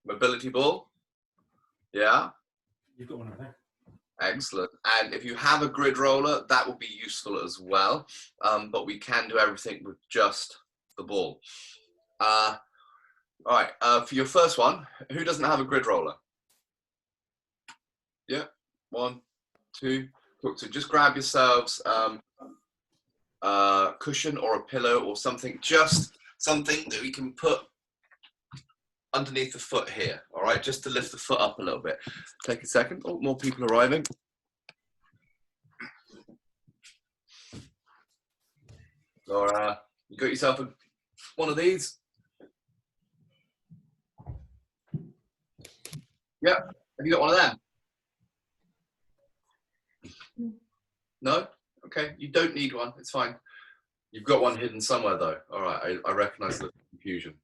mobility ball? Yeah? You've got one over there. Excellent. And if you have a grid roller, that will be useful as well. But we can do everything with just the ball. All right, for your first one, who doesn't have a grid roller? Yeah, 1, 2. Cool. So just grab yourselves a cushion or a pillow or something, just something that we can put underneath the foot here, all right, just to lift the foot up a little bit. Take a second. Oh, more people arriving. Laura, you got yourself one of these? Yeah. Have you got one of them? No? Okay, you don't need one. It's fine. You've got one hidden somewhere though. All right, I recognize the confusion.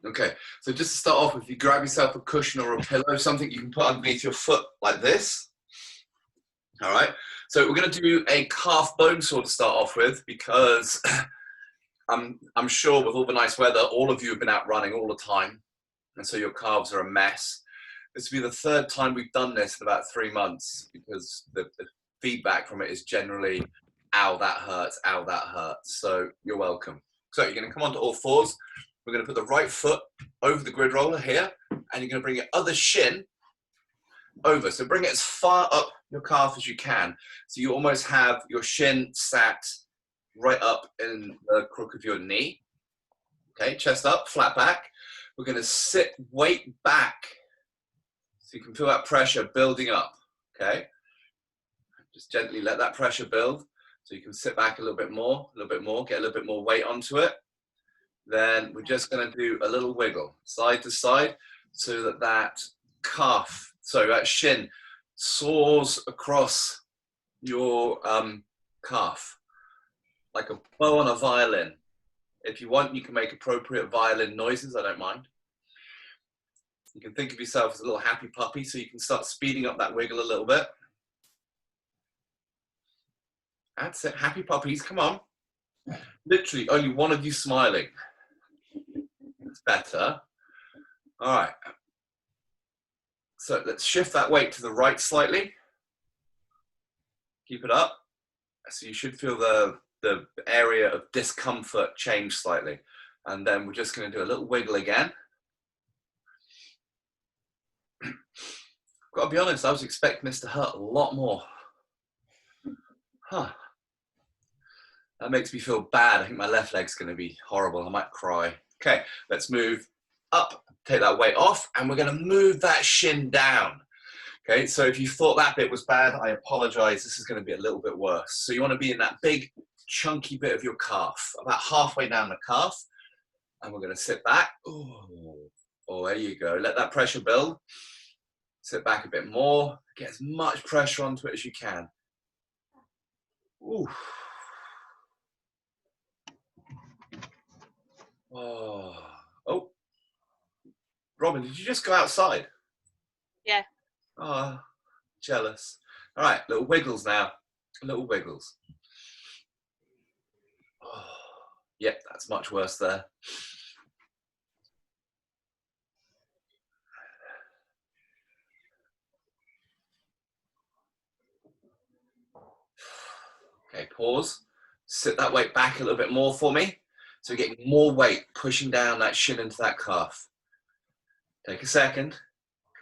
Okay, so just to start off with, you grab yourself a cushion or a pillow, something you can put underneath your foot like this. All right, so we're going to do a calf bone saw to start off with, because I'm sure with all the nice weather, all of you have been out running all the time, and so your calves are a mess. This will be the third time we've done this in about 3 months, because the feedback from it is generally, ow, that hurts, ow, that hurts. So you're welcome. So you're going to come onto all fours. We're going to put the right foot over the grid roller here, and you're going to bring your other shin over. So bring it as far up your calf as you can. So you almost have your shin sat right up in the crook of your knee. Okay, chest up, flat back. We're going to sit weight back so you can feel that pressure building up. Okay, just gently let that pressure build so you can sit back a little bit more, get a little bit more weight onto it. Then we're just going to do a little wiggle side to side so that that calf, so that shin soars across your calf like a bow on a violin. If you want, you can make appropriate violin noises. I don't mind. You can think of yourself as a little happy puppy, so you can start speeding up that wiggle a little bit. That's it. Happy puppies, come on. Literally, only one of you smiling. It's better. All right. So let's shift that weight to the right slightly. Keep it up. So you should feel the area of discomfort change slightly. And then we're just going to do a little wiggle again. Got to be honest, I was expecting this to hurt a lot more. Huh. That makes me feel bad. I think my left leg's going to be horrible. I might cry. Okay, let's move up, take that weight off, and we're going to move that shin down. Okay, so if you thought that bit was bad, I apologize. This is going to be a little bit worse. So you want to be in that big, chunky bit of your calf, about halfway down the calf, and we're going to sit back. Oh, there you go. Let that pressure build. Sit back a bit more. Get as much pressure onto it as you can. Ooh. Oh, Robin, did you just go outside? Yeah. Oh, jealous. All right, little wiggles now. Little wiggles. Oh, yep, that's much worse there. Okay, pause. Sit that weight back a little bit more for me. So we're getting more weight pushing down that shin into that calf. Take a second.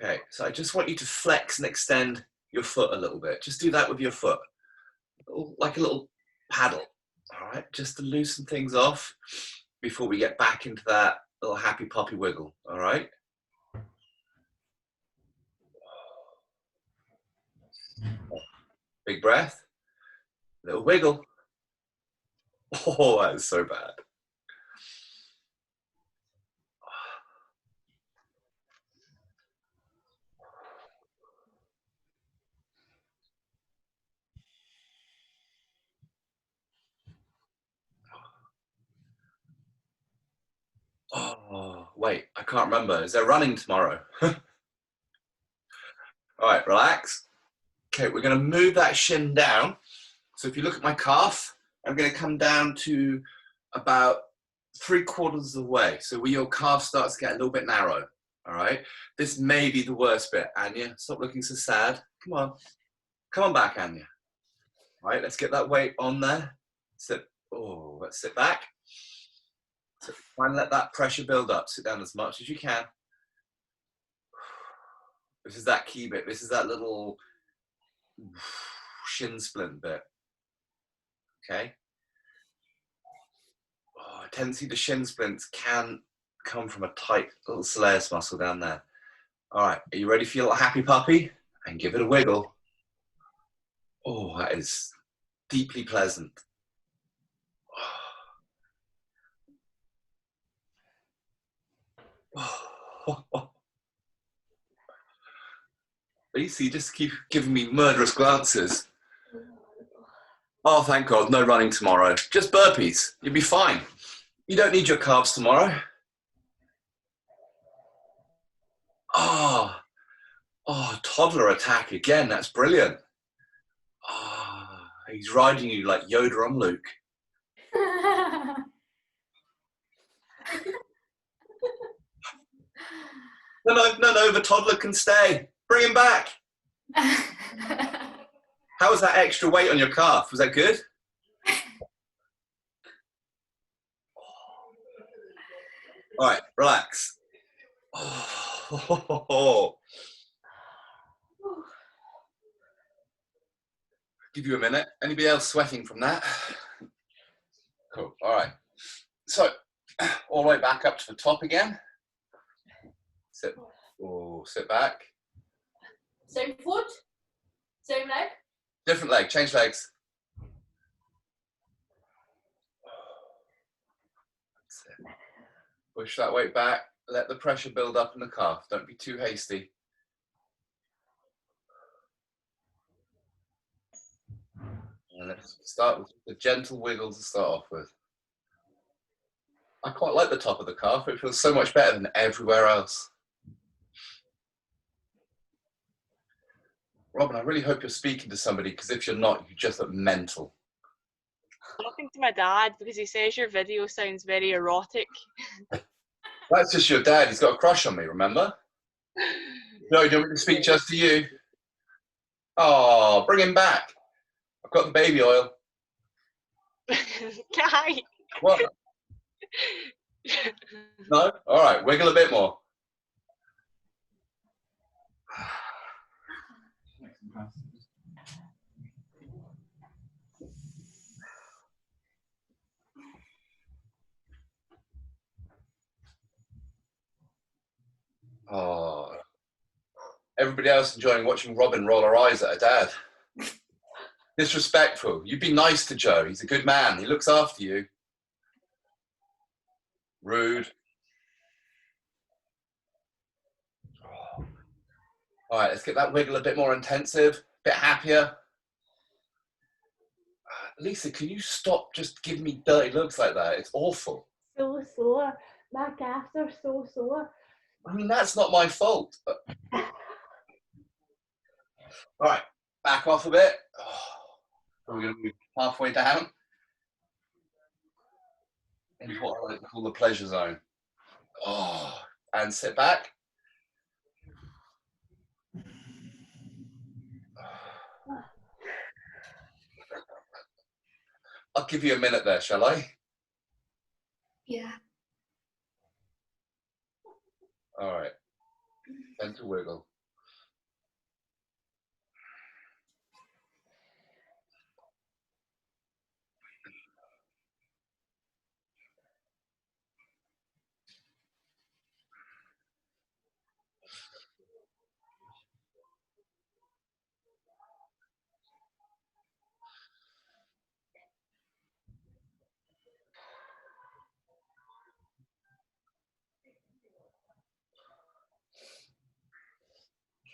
Okay, so I just want you to flex and extend your foot a little bit. Just do that with your foot, like a little paddle, all right? Just to loosen things off before we get back into that little happy puppy wiggle, all right? Big breath, little wiggle. Oh, that is so bad. Oh, wait, I can't remember. Is there running tomorrow? All right, relax. Okay, we're going to move that shin down. So if you look at my calf, I'm going to come down to about 3/4 of the way. So where your calf starts to get a little bit narrow. All right. This may be the worst bit. Anya, stop looking so sad. Come on. Come on back, Anya. All right, let's get that weight on there. Sit. Oh, let's sit back. So try and let that pressure build up. Sit down as much as you can. This is that key bit. This is that little shin splint bit. Okay. Oh, a tendency the shin splints can come from a tight little soleus muscle down there. All right, are you ready for your happy puppy? And give it a wiggle. Oh, that is deeply pleasant. Lacey, just keep giving me murderous glances. Oh, thank God, no running tomorrow. Just burpees. You'll be fine. You don't need your calves tomorrow. Oh, toddler attack again. That's brilliant. Oh, he's riding you like Yoda on Luke. No, the toddler can stay. Bring him back. How was that extra weight on your calf? Was that good? All right, relax. Oh. Give you a minute. Anybody else sweating from that? Cool. All right. So, all the way back up to the top again. Sit. Oh, sit back. Same foot, same leg. Different leg. Change legs. That's it. Push that weight back. Let the pressure build up in the calf. Don't be too hasty. And let's start with the gentle wiggles to start off with. I quite like the top of the calf. It feels so much better than everywhere else. Robin, I really hope you're speaking to somebody, because if you're not, you just look mental. I'm talking to my dad because he says your video sounds very erotic. That's just your dad. He's got a crush on me, remember? No, you don't want me to speak just to you? Oh, bring him back. I've got the baby oil. Guy. What? No? All right, wiggle a bit more. Oh, everybody else enjoying watching Robin roll her eyes at her dad. Disrespectful. You be nice to Joe. He's a good man. He looks after you. Rude. Oh. All right, let's get that wiggle a bit more intensive, a bit happier. Lisa, can you stop just giving me dirty looks like that? It's awful. So sore. My calves are so sore. I mean, that's not my fault. But... All right, back off a bit. Oh. We're going to move halfway down into what I like to call the pleasure zone. Oh, and sit back. I'll give you a minute there, shall I? Yeah. All right. Gentle wiggle.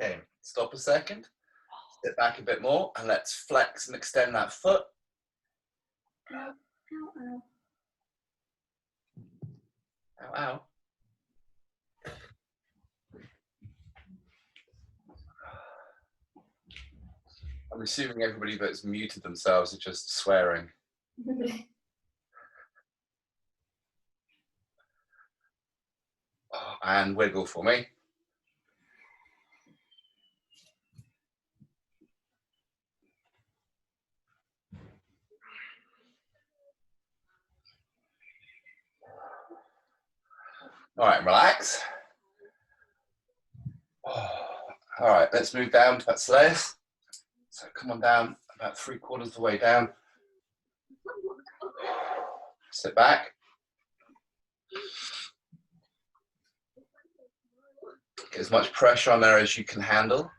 Okay, stop a second. Sit back a bit more, and let's flex and extend that foot. Ow, ow, ow. Ow, ow. I'm assuming everybody that's muted themselves are just swearing. Oh, and wiggle for me. All right, relax. All right, let's move down to that slice. So come on down, about 3/4 of the way down. Sit back. Get as much pressure on there as you can handle.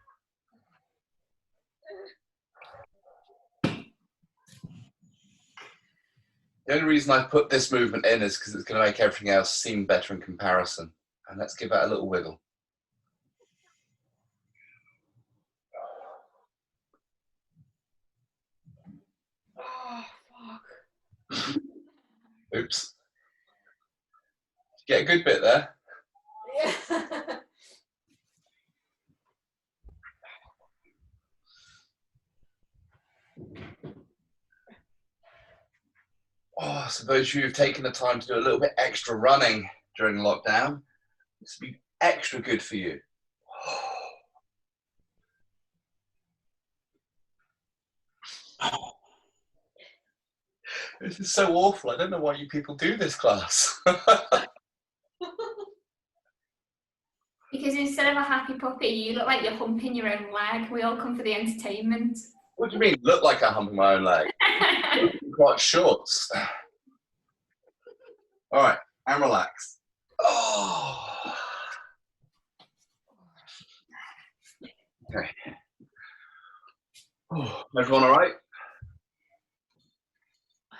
The only reason I put this movement in is because it's going to make everything else seem better in comparison. And let's give that a little wiggle. Oh, fuck. Oops. Get a good bit there. Yeah. Oh, I suppose you've taken the time to do a little bit extra running during lockdown. This would be extra good for you. This is so awful. I don't know why you people do this class. Because instead of a happy puppy, you look like you're humping your own leg. We all come for the entertainment. What do you mean, look like I'm humping my own leg? Quite shorts. All right, and relax. Oh. Okay. Oh, everyone all right?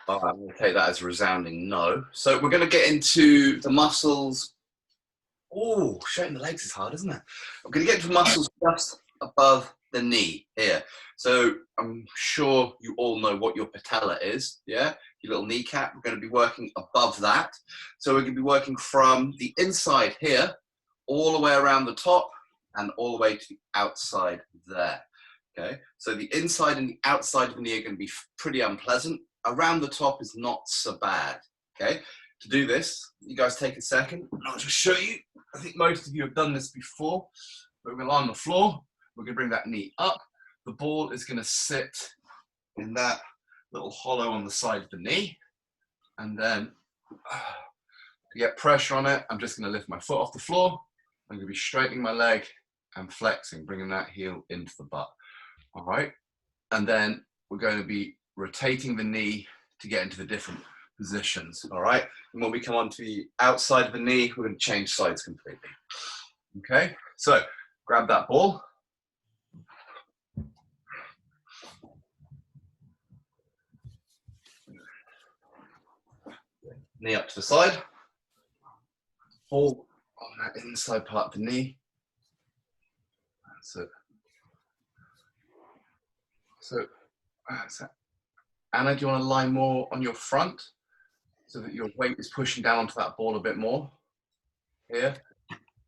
All right, I'm going to take that as a resounding no. So we're going to get into the muscles. Oh, straightening the legs is hard, isn't it? I'm going to get into the muscles just above the knee here. So I'm sure you all know what your patella is, yeah? Your little kneecap. We're going to be working above that. So we're going to be working from the inside here, all the way around the top, and all the way to the outside there. Okay, so the inside and the outside of the knee are going to be pretty unpleasant. Around the top is not so bad. Okay, to do this, you guys take a second. I'll just show you. I think most of you have done this before. We're going to lie on the floor. We're going to bring that knee up. The ball is going to sit in that little hollow on the side of the knee. And then to get pressure on it, I'm just going to lift my foot off the floor. I'm going to be straightening my leg and flexing, bringing that heel into the butt. All right, and then we're going to be rotating the knee to get into the different positions. All right, and when we come on to the outside of the knee, we're going to change sides completely. Okay, so grab that ball. Knee up to the side. Ball on that inside part of the knee. That's it. So that's it. Anna, do you want to lie more on your front so that your weight is pushing down onto that ball a bit more? Here.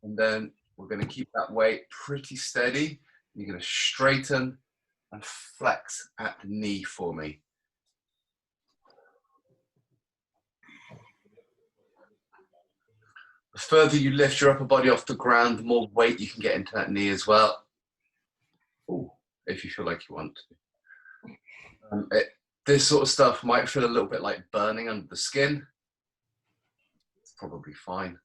And then we're going to keep that weight pretty steady. You're going to straighten and flex at the knee for me. The further you lift your upper body off the ground, the more weight you can get into that knee as well. Ooh, if you feel like you want to. This sort of stuff might feel a little bit like burning under the skin. It's probably fine.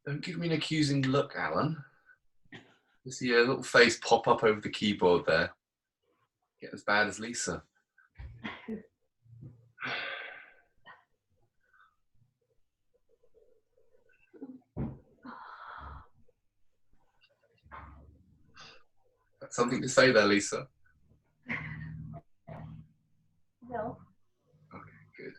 Don't give me an accusing look, Alan. You see a little face pop up over the keyboard there. Get as bad as Lisa. Got something to say there, Lisa? No. Okay, good.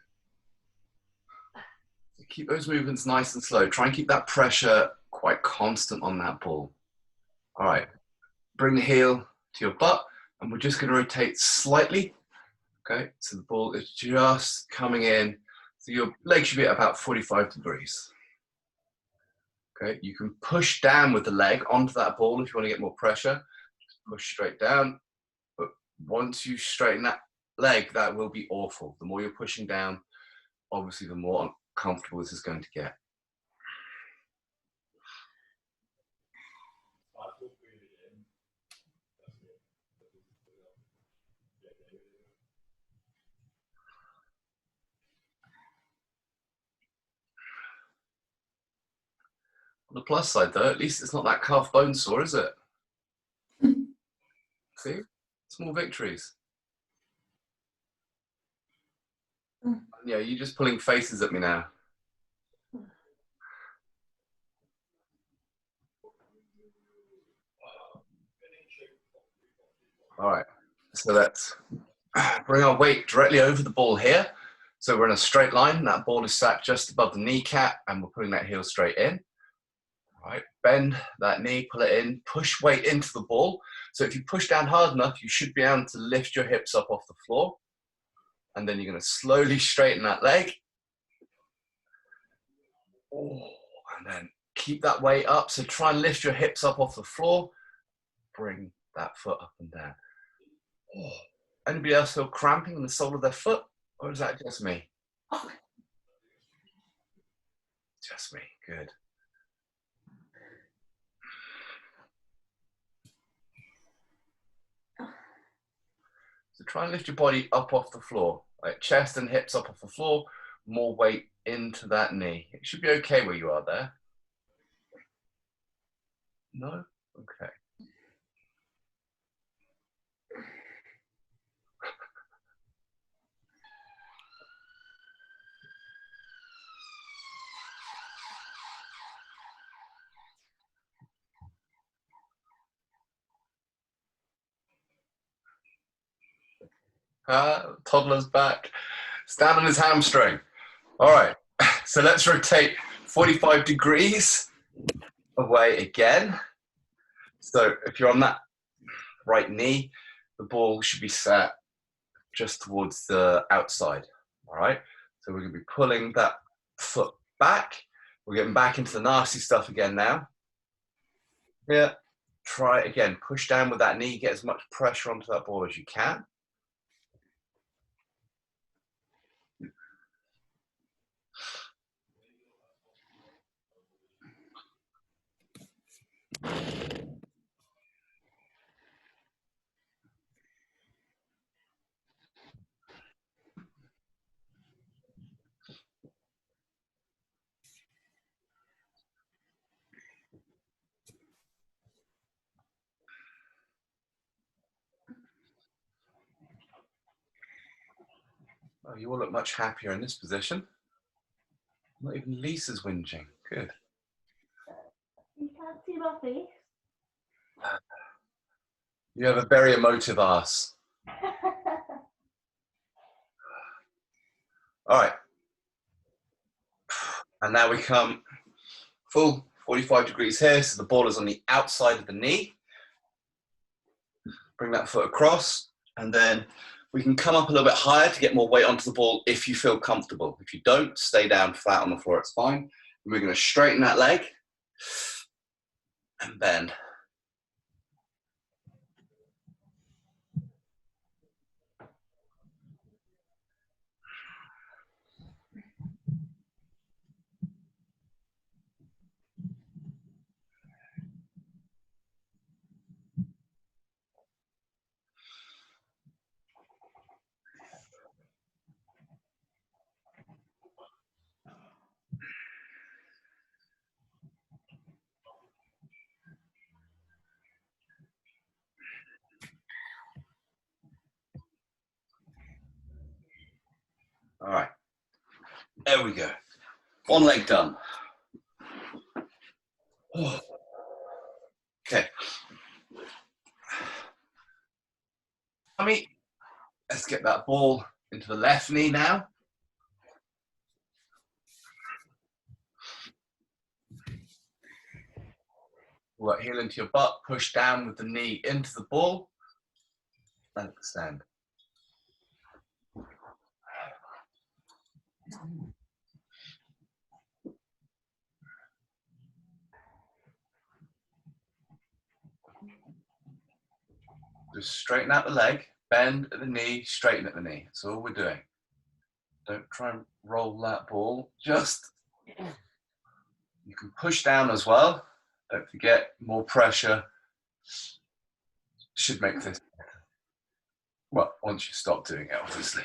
So keep those movements nice and slow. Try and keep that pressure quite constant on that ball. All right, bring the heel to your butt, and we're just going to rotate slightly. Okay, so the ball is just coming in. So your leg should be at about 45 degrees. Okay, you can push down with the leg onto that ball if you want to get more pressure. Just push straight down. But once you straighten that leg, that will be awful. The more you're pushing down, obviously the more uncomfortable this is going to get. the plus side though, at least it's not that calf bone sore, is it? See? Small victories. Yeah, you're just pulling faces at me now. All right, so let's bring our weight directly over the ball here. So we're in a straight line. That ball is sat just above the kneecap, and we're putting that heel straight in. All right, bend that knee, pull it in, push weight into the ball. So if you push down hard enough, you should be able to lift your hips up off the floor. And then you're going to slowly straighten that leg. Oh, and then keep that weight up. So try and lift your hips up off the floor. Bring that foot up and down. Oh. Anybody else feel cramping in the sole of their foot? Or is that just me? Oh. Just me, good. So try and lift your body up off the floor, like chest and hips up off the floor, more weight into that knee. It should be okay where you are there. No? Okay. Toddler's back. Stand on his hamstring. All right, so let's rotate 45 degrees away again. So if you're on that right knee, the ball should be set just towards the outside. All right, so we're going to be pulling that foot back. We're getting back into the nasty stuff again now. Yeah, try it again. Push down with that knee, get as much pressure onto that ball as you can. Oh, you all look much happier in this position. Not even Lisa's whinging. Good. You can't see my face. You have a very emotive ass. All right. And now we come full 45 degrees here. So the ball is on the outside of the knee. Bring that foot across. And then we can come up a little bit higher to get more weight onto the ball if you feel comfortable. If you don't, stay down flat on the floor. It's fine. And we're going to straighten that leg and bend. All right, there we go. One leg done. Oh. Okay. Let's get that ball into the left knee now. Work heel into your butt, push down with the knee into the ball, and extend. Just straighten out the leg, bend at the knee, straighten at the knee. That's all we're doing. Don't try and roll that ball. Just, you can push down as well. Don't forget, more pressure should make this better. Well, once you stop doing it, obviously.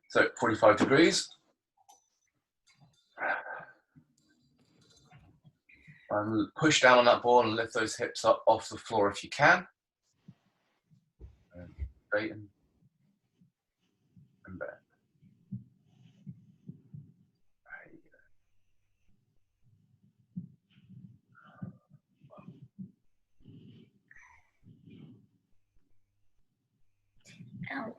So 45 degrees. And push down on that ball and lift those hips up off the floor if you can. And straighten and bend. There you go. Ow.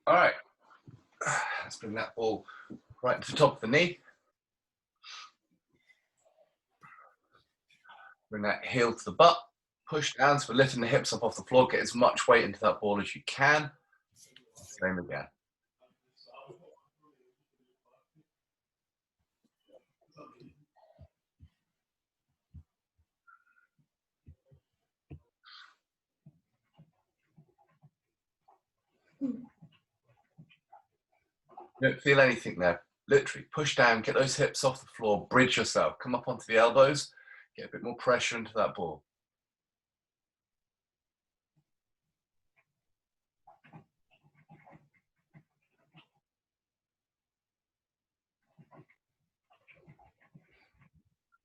All right. Let's bring that ball right to the top of the knee. Bring that heel to the butt. Push down, so we're lifting the hips up off the floor. Get as much weight into that ball as you can. Same again. Don't feel anything there. Literally push down, get those hips off the floor, bridge yourself, come up onto the elbows, get a bit more pressure into that ball.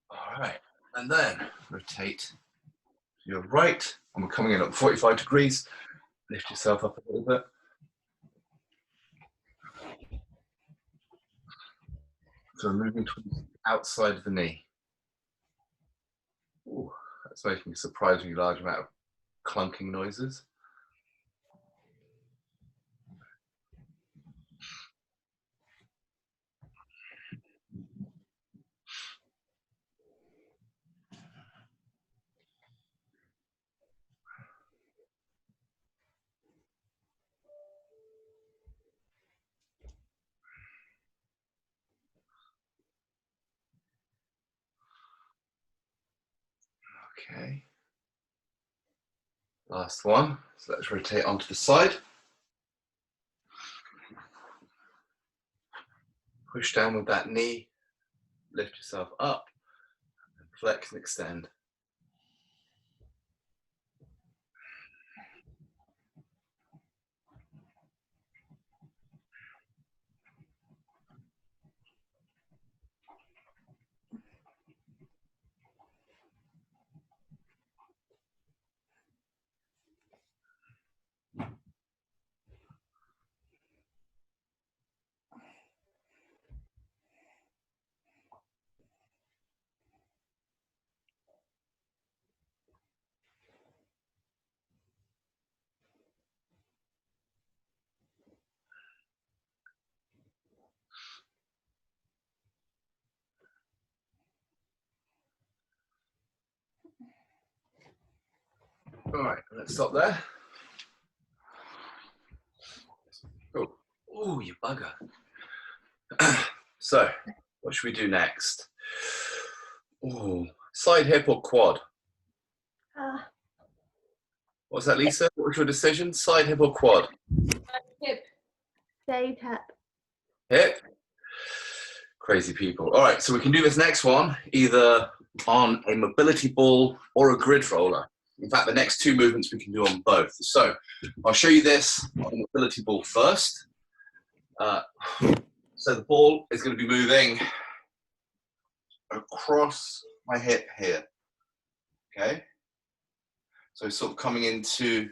All right, and then rotate to your right, and we're coming in at 45 degrees. Lift yourself up a little bit. So we're moving towards the outside of the knee. Ooh, that's making a surprisingly large amount of clunking noises. Okay. Last one. So let's rotate onto the side. Push down with that knee. Lift yourself up. And flex and extend. All right, let's stop there. Oh, ooh, you bugger. So, what should we do next? Ooh, side hip or quad? What's that, Lisa? What was your decision? Side hip or quad? Hip. Side hip. Hip. Crazy people. All right, so we can do this next one either on a mobility ball or a grid roller. In fact, the next two movements we can do on both. So I'll show you this on the mobility ball first. So the ball is going to be moving across my hip here. Okay. So sort of coming into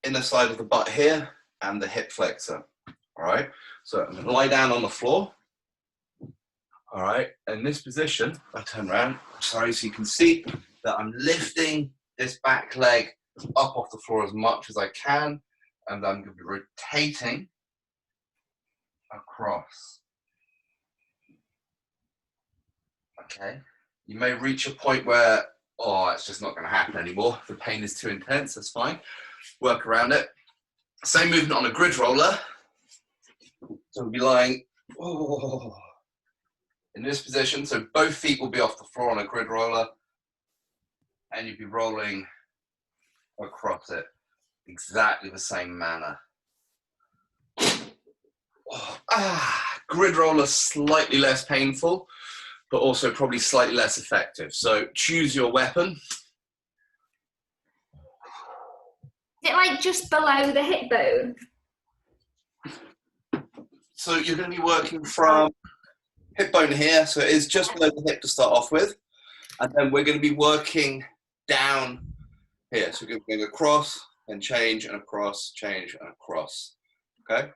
inner side of the butt here and the hip flexor. All right. So I'm going to lie down on the floor. All right. In this position, I turn around. Sorry, so you can see that I'm lifting this back leg up off the floor as much as I can. and I'm going to be rotating across. Okay, you may reach a point where, oh, it's just not going to happen anymore. The pain is too intense, that's fine. Work around it. Same movement on a grid roller. So we'll be lying in this position. So both feet will be off the floor on a grid roller, and you'll be rolling across it exactly the same manner. Grid roller slightly less painful, but also probably slightly less effective. So choose your weapon. Is it like just below the hip bone? So you're going to be working from hip bone here, so it is just below the hip to start off with, and then we're going to be working down here. So we're going to go across and change and across, change and across. Okay?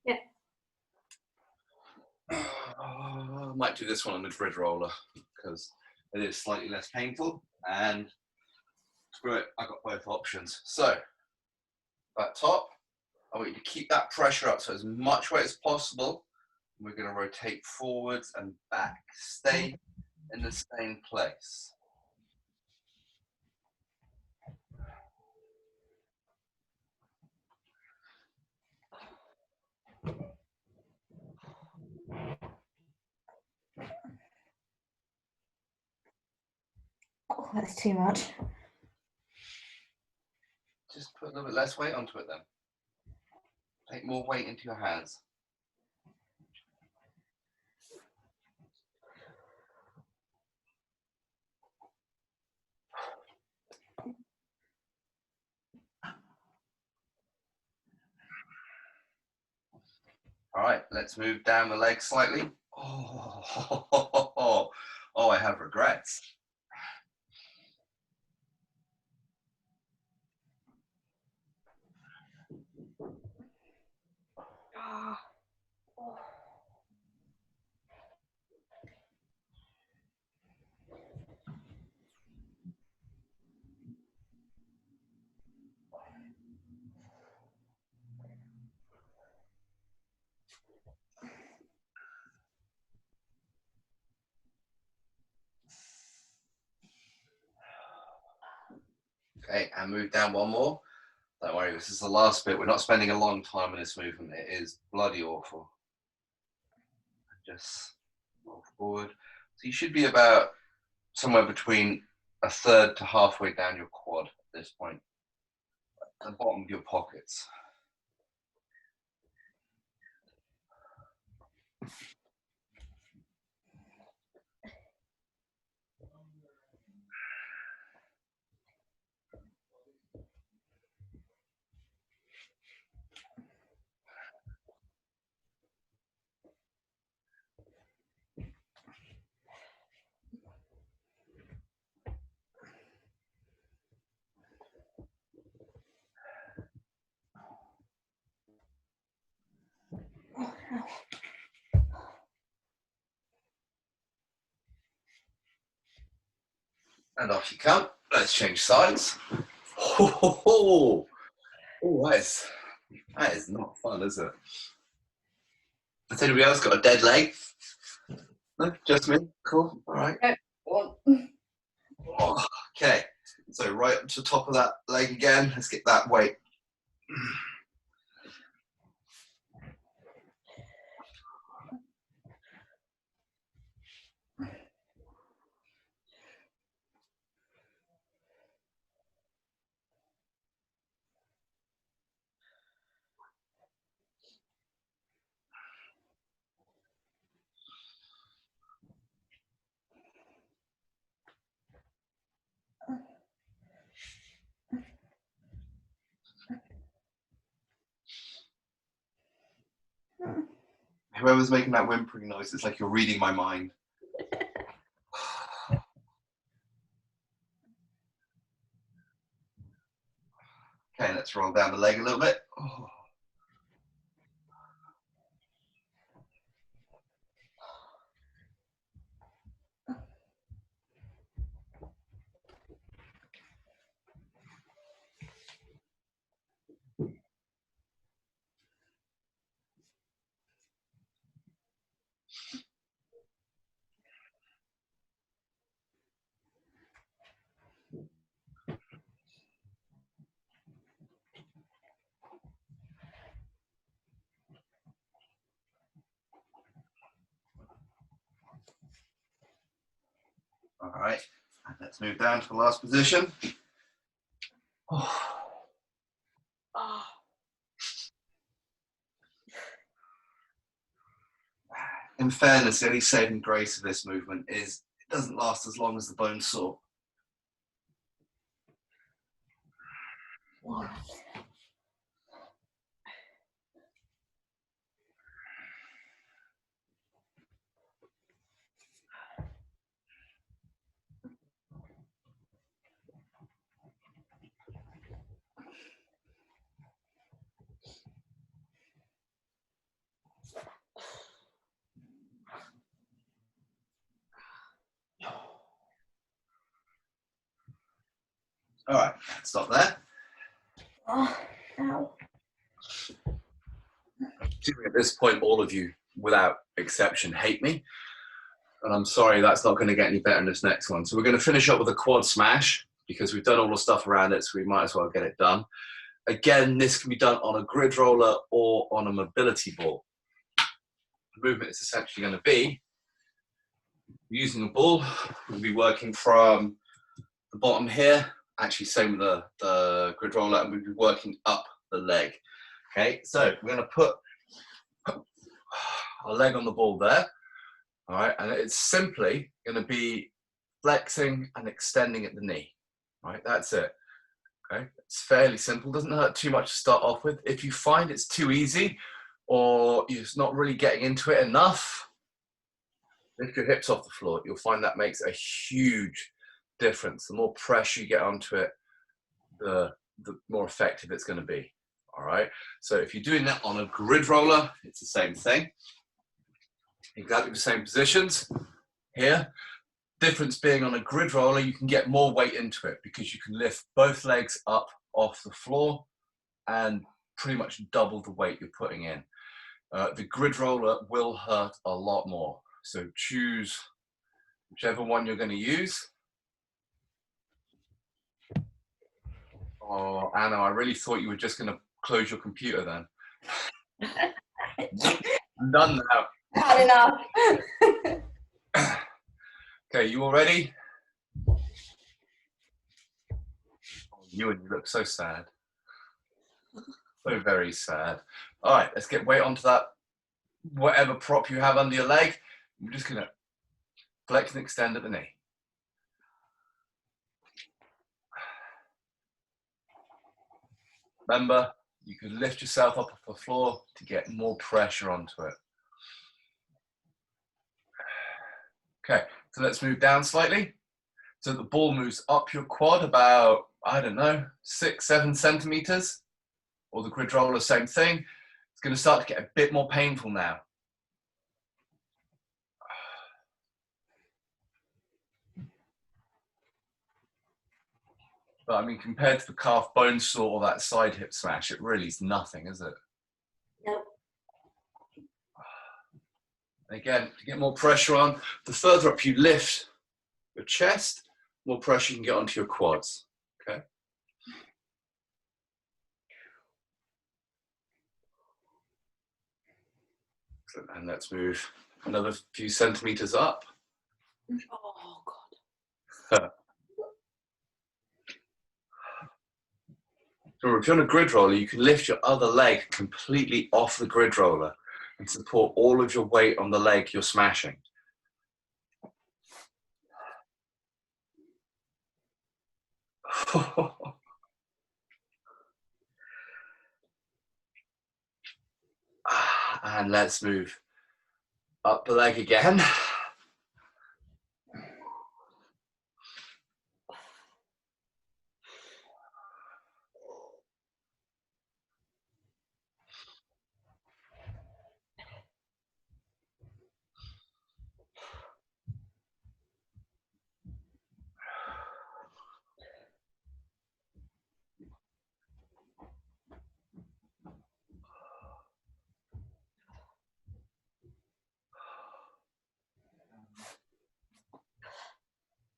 Yeah. Might do this one on the grid roller because it is slightly less painful, and screw it, I've got both options. So that top, I want you to keep that pressure up, so as much weight as possible. We're going to rotate forwards and back. Stay in the same place. Oh, that's too much. Just put a little bit less weight onto it then. Take more weight into your hands. All right, let's move down the leg slightly. Oh, I have regrets. Okay, and move down one more. Don't worry, this is the last bit. We're not spending a long time in this movement. It is bloody awful. Just roll forward. So you should be about somewhere between a third to halfway down your quad at this point, at the bottom of your pockets. And off you come. Let's change sides. Oh, that is not fun, is it? Has anybody else got a dead leg? No, just me. Cool. All right. Oh, okay. So right up to the top of that leg again. Let's get that weight. Whoever's making that whimpering noise, it's like you're reading my mind. Okay, let's roll down the leg a little bit. Oh. let's move down to the last position. Oh, In fairness, the only saving grace of this movement is it doesn't last as long as the bone's sore. All right, stop there. Oh, ow. At this point, all of you, without exception, hate me. And I'm sorry, that's not going to get any better in this next one. So we're going to finish up with a quad smash because we've done all the stuff around it, so we might as well get it done. Again, this can be done on a grid roller or on a mobility ball. The movement is essentially going to be using a ball. We'll be working from the bottom here, actually same with the grid roller, and we'll be working up the leg. Okay, so we're going to put our leg on the ball there. All right, and it's simply going to be flexing and extending at the knee. All right, that's it. Okay, it's fairly simple. Doesn't hurt too much to start off with. If you find it's too easy or you're just not really getting into it enough, lift your hips off the floor. You'll find that makes a huge difference. The more pressure you get onto it, the more effective it's going to be. All right, so if you're doing that on a grid roller, it's the same thing. Exactly the same positions here. Difference being on a grid roller, you can get more weight into it because you can lift both legs up off the floor and pretty much double the weight you're putting in. The grid roller will hurt a lot more. So choose whichever one you're going to use. Oh, Anna, I really thought you were just going to close your computer then. I'm done now. Had enough. Okay, you all ready? Oh, you look so sad. So very sad. All right, let's get weight onto that, whatever prop you have under your leg. We're just going to flex and extend at the knee. Remember, you can lift yourself up off the floor to get more pressure onto it. Okay, so let's move down slightly. So the ball moves up your quad about, I don't know, 6-7 centimeters. Or the grid roller, same thing. It's going to start to get a bit more painful now. But I mean, compared to the calf bone saw or that side hip smash, it really is nothing, is it? Nope. Again, to get more pressure on, the further up you lift your chest, more pressure you can get onto your quads, okay? And let's move another few centimeters up. oh God. So if you're on a grid roller, you can lift your other leg completely off the grid roller and support all of your weight on the leg you're smashing. And let's move up the leg again.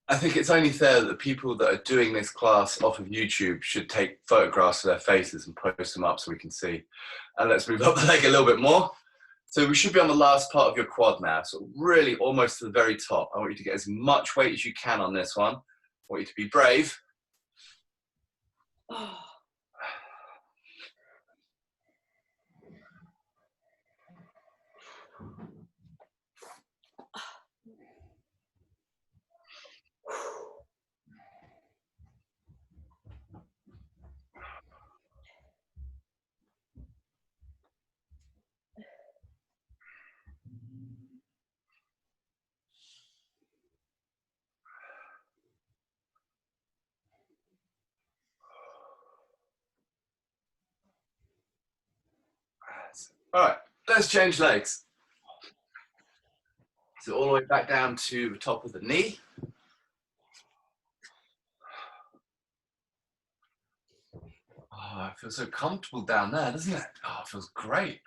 I think it's only fair that the people that are doing this class off of YouTube should take photographs of their faces and post them up so we can see. And let's move up the leg a little bit more. So we should be on the last part of your quad now. So really almost to the very top. I want you to get as much weight as you can on this one. want you to be brave. Oh. All right, let's change legs. So all the way back down to the top of the knee. Oh, it feels so comfortable down there, doesn't it? Oh, it feels great.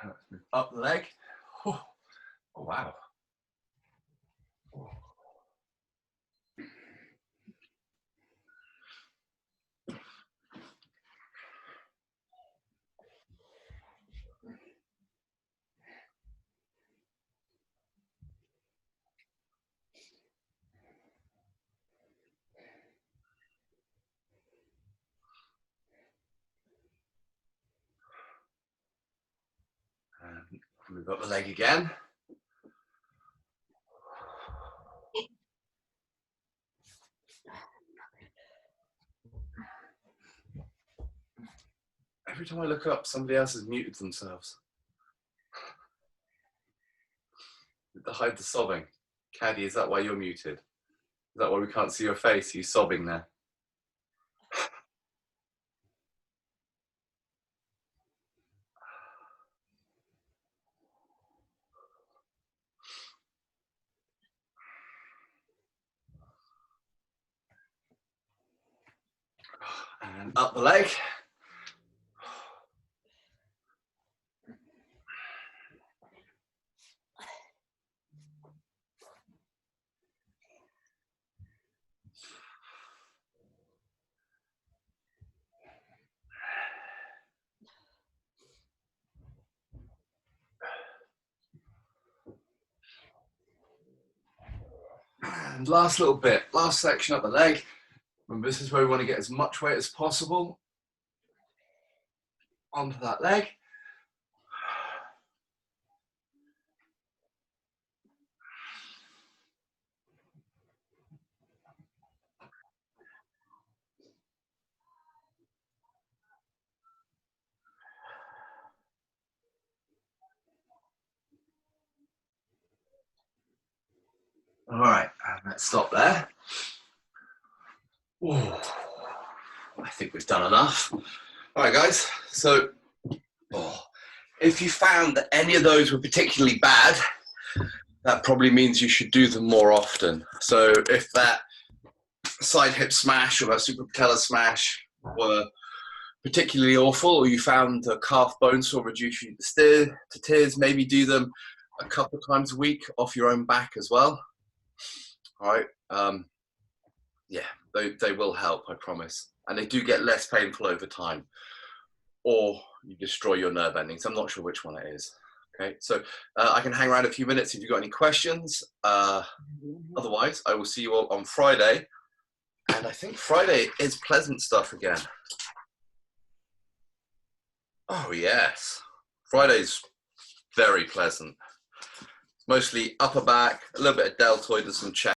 Let's move up the leg. Oh, wow. And move up the leg again. Every time I look up, somebody else has muted themselves. To hide the sobbing. Caddy, is that why you're muted? Is that why we can't see your face? Are you sobbing there? And up the leg. And last little bit, last section up the leg. Remember, this is where we want to get as much weight as possible onto that leg. All right, and let's stop there. Ooh, I think we've done enough. All right, guys, so if you found that any of those were particularly bad, that probably means you should do them more often. So if that side hip smash or that suprapatellar smash were particularly awful, or you found the calf bone sore reduce you to tears, maybe do them a couple of times a week off your own back as well. All right, yeah, they will help, I promise. And they do get less painful over time, or you destroy your nerve endings. I'm not sure which one it is. Okay, so I can hang around a few minutes if you've got any questions. Otherwise, I will see you all on Friday. And I think Friday is pleasant stuff again. Oh, yes. Friday's very pleasant. Mostly upper back, a little bit of deltoid and some chest.